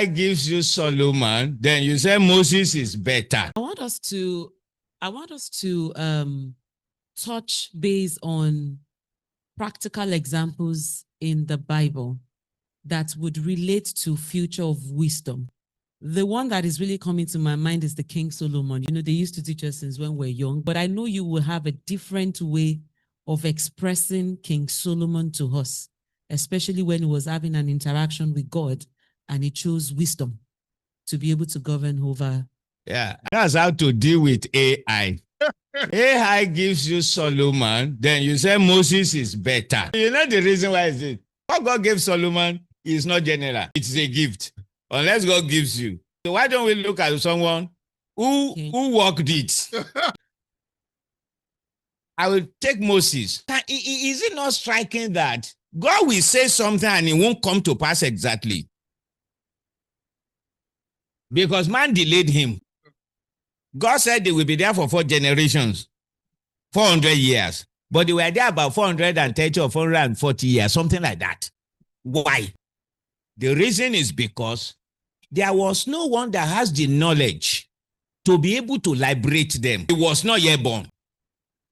AI gives you Solomon, then you say Moses is better. I want us to touch base on practical examples in the Bible that would relate to future of wisdom. The one that is really coming to my mind is the King Solomon. You know, they used to teach us since when we're young, but I know you will have a different way of expressing King Solomon to us, especially when he was having an interaction with God and he chose wisdom to be able to govern over. Yeah, that's how to deal with AI. AI gives you Solomon, then you say Moses is better. You know the reason why is it? What God gave Solomon is not general. It's a gift. Unless God gives you. So why don't we look at someone who worked it? I will take Moses. Is it not striking that God will say something and it won't come to pass exactly? Because man delayed him. God said they will be there for 4 generations, 400 years. But they were there about 430 or 440 years, something like that. Why? The reason is because there was no one that has the knowledge to be able to liberate them. He was not yet born.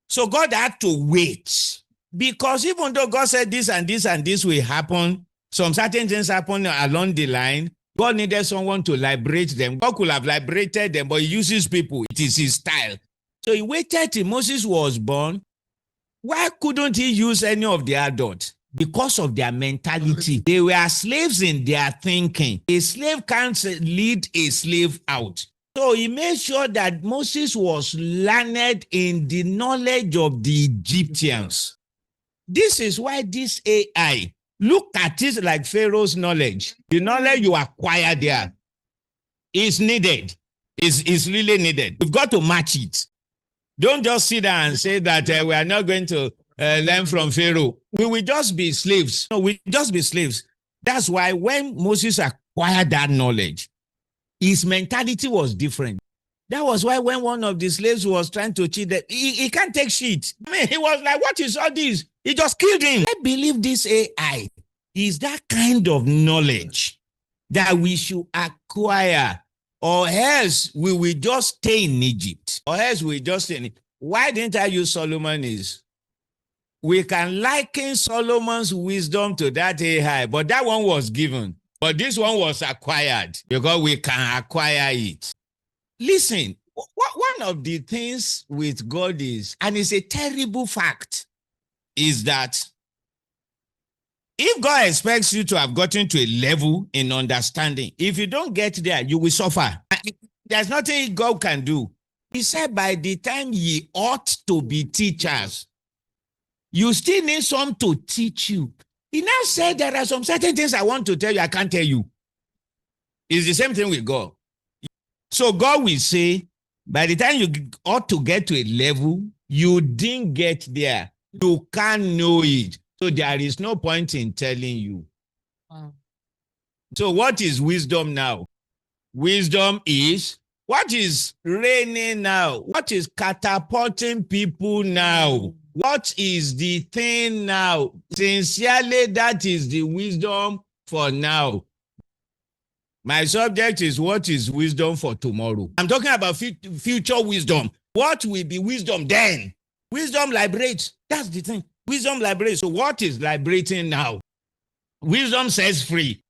So God had to wait. Because even though God said this and this and this will happen, some certain things happen along the line, God needed someone to liberate them. God could have liberated them, but he uses people. It is his style. So he waited till Moses was born. Why couldn't he use any of the adults? Because of their mentality. They were slaves in their thinking. A slave can't lead a slave out. So he made sure that Moses was learned in the knowledge of the Egyptians. This is why this AI, look at it like Pharaoh's knowledge. The knowledge you acquire there is needed. Is really needed. We've got to match it. Don't just sit there and say that we are not going to learn from Pharaoh. We will just be slaves. No, we just be slaves. That's why when Moses acquired that knowledge, his mentality was different. That was why when one of the slaves was trying to cheat, he can't take shit. I mean, he was like, what is all this? He just killed him. I believe this AI is that kind of knowledge that we should acquire, or else we will just stay in Egypt. Or else we just stay in it. Why didn't I use Solomon is? We can liken Solomon's wisdom to that AI, but that one was given. But this one was acquired because we can acquire it. Listen, one of the things with God is, and it's a terrible fact, is that if God expects you to have gotten to a level in understanding, if you don't get there, you will suffer. There's nothing God can do. He said by the time ye ought to be teachers, you still need some to teach you. He now said there are some certain things I want to tell you, I can't tell you. It's the same thing with God. So God will say, by the time you ought to get to a level, you didn't get there. You can't know it. So there is no point in telling you. Wow. So what is wisdom now? Wisdom is, what is reigning now? What is catapulting people now? What is the thing now? Sincerely, that is the wisdom for now. My subject is what is wisdom for tomorrow. I'm talking about future wisdom. What will be wisdom then? Wisdom liberates. That's the thing. Wisdom liberates. So what is liberating now? Wisdom sets free.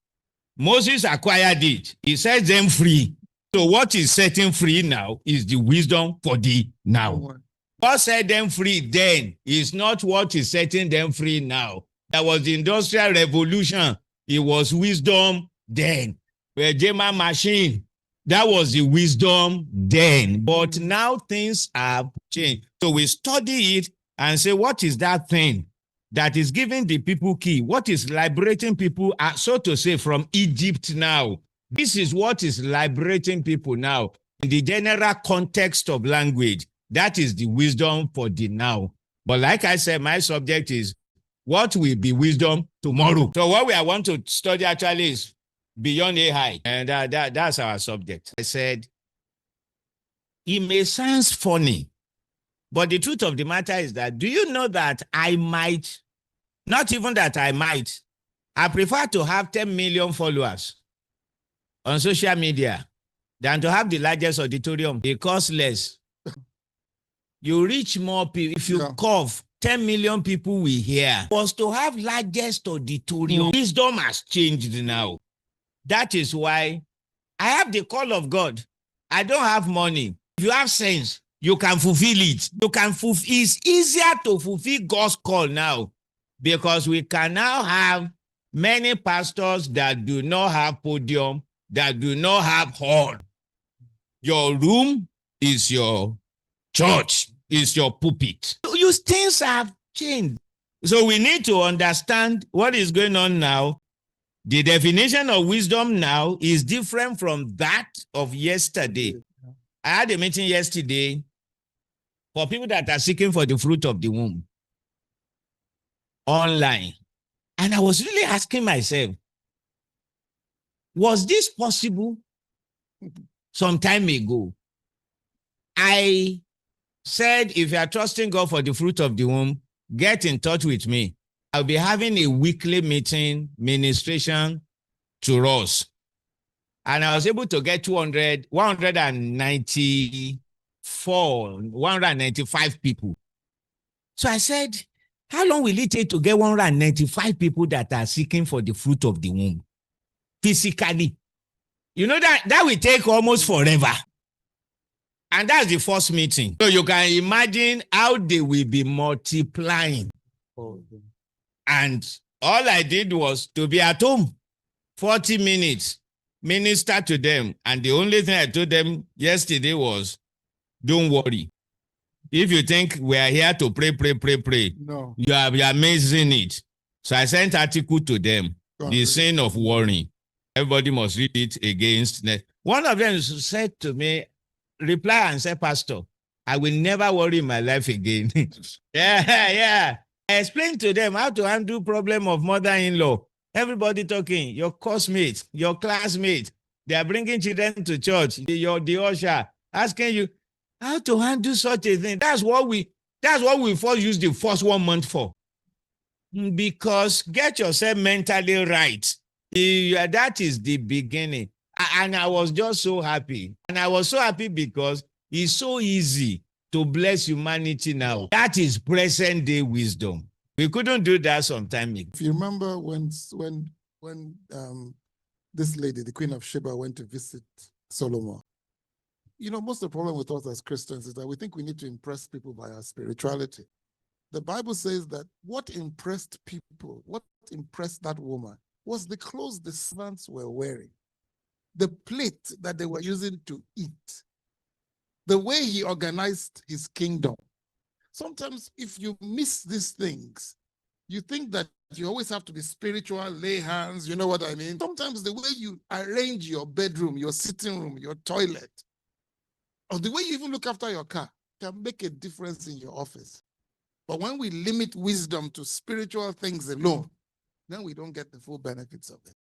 Moses acquired it. He sets them free. So what is setting free now is the wisdom for the now. What set them free then is not what is setting them free now. That was the Industrial Revolution. It was wisdom then. The German machine, that was the wisdom then. But now things have changed. So we study it and say, what is that thing that is giving the people key? What is liberating people, so to say, from Egypt now? This is what is liberating people now. In the general context of language, that is the wisdom for the now. But like I said, my subject is what will be wisdom tomorrow. So what I want to study actually is beyond AI. And that's our subject. I said, it may sound funny, but the truth of the matter is that, do you know that I might, not even that I might, I prefer to have 10 million followers on social media than to have the largest auditorium. It costs less. You reach more people. If you cough, 10 million people will hear. Was to have largest auditorium. Wisdom has changed now. That is why I have the call of God. I don't have money. If you have sense, you can fulfill it. It's easier to fulfill God's call now because we can now have many pastors that do not have podium, that do not have hall. Your room is your church, is your pulpit. Things have changed. So we need to understand what is going on now. The definition of wisdom now is different from that of yesterday. I had a meeting yesterday for people that are seeking for the fruit of the womb online. And I was really asking myself, was this possible some time ago? I said, if you are trusting God for the fruit of the womb, get in touch with me. I'll be having a weekly meeting, ministration to us. And I was able to get 195 people. So I said, how long will it take to get 195 people that are seeking for the fruit of the womb? Physically. You know that will take almost forever. And that's the first meeting. So you can imagine how they will be multiplying. And all I did was to be at home, 40 minutes, minister to them. And the only thing I told them yesterday was, don't worry. If you think we are here to pray, no. You are missing it. So I sent article to them, the sin of worrying. Everybody must read it against. One of them said to me, reply and say, Pastor, I will never worry in my life again. Yeah. I explained to them how to handle problem of mother-in-law. Everybody talking, your classmates, your classmates, they are bringing children to church. The usher asking you how to handle such a thing. That's what we first use the first 1 month for. Because get yourself mentally right. That is the beginning. And I was just so happy. And I was so happy because it's so easy to bless humanity now. That is present day wisdom. We couldn't do that some time ago. If you remember when this lady, the Queen of Sheba, went to visit Solomon, you know, most of the problem with us as Christians is that we think we need to impress people by our spirituality. The Bible says that what impressed people, what impressed that woman, was the clothes the servants were wearing, the plate that they were using to eat, the way he organized his kingdom. Sometimes if you miss these things, you think that you always have to be spiritual, lay hands, you know what I mean? Sometimes the way you arrange your bedroom, your sitting room, your toilet, or the way you even look after your car can make a difference in your office. But when we limit wisdom to spiritual things alone, then we don't get the full benefits of it.